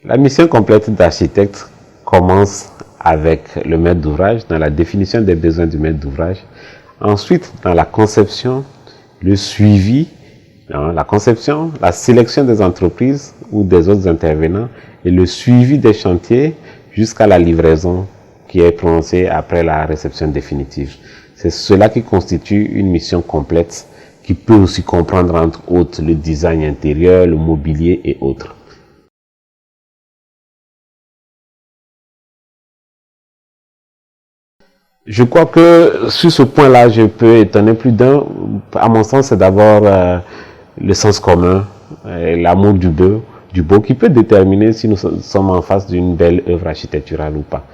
La mission complète d'architecte commence avec le maître d'ouvrage, dans la définition des besoins du maître d'ouvrage. Ensuite, dans la conception, le suivi, la conception, la sélection des entreprises ou des autres intervenants et le suivi des chantiers jusqu'à la livraison qui est prononcée après la réception définitive. C'est cela qui constitue une mission complète qui peut aussi comprendre entre autres le design intérieur, le mobilier et autres. Je crois que sur ce point-là, je peux étonner plus d'un. À mon sens, c'est d'abord le sens commun, l'amour du beau qui peut déterminer si nous sommes en face d'une belle œuvre architecturale ou pas.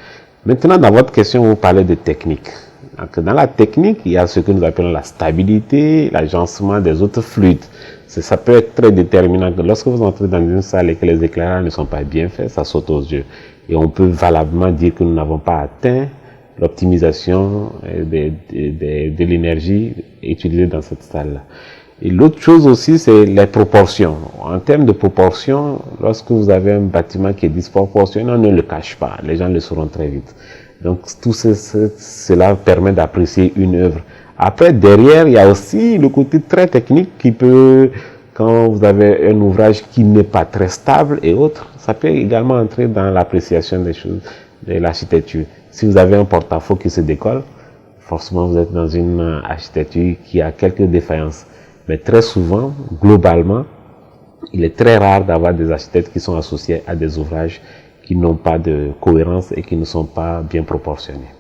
Maintenant, dans votre question, vous parlez de technique. Donc, dans la technique, il y a ce que nous appelons la stabilité, l'agencement des autres fluides. Ça peut être très déterminant. Lorsque vous entrez dans une salle et que les éclairages ne sont pas bien faits, ça saute aux yeux. Et on peut valablement dire que nous n'avons pas atteint l'optimisation de l'énergie utilisée dans cette salle-là. Et l'autre chose aussi, c'est les proportions. En termes de proportions, lorsque vous avez un bâtiment qui est disproportionné, on ne le cache pas. Les gens le sauront très vite. Donc, tout cela permet d'apprécier une œuvre. Après, derrière, il y a aussi le côté très technique qui peut, quand vous avez un ouvrage qui n'est pas très stable et autres, ça peut également entrer dans l'appréciation des choses, de l'architecture. Si vous avez un porte-à-faux qui se décolle, forcément vous êtes dans une architecture qui a quelques défaillances. Mais très souvent, globalement, il est très rare d'avoir des architectes qui sont associés à des ouvrages qui n'ont pas de cohérence et qui ne sont pas bien proportionnés.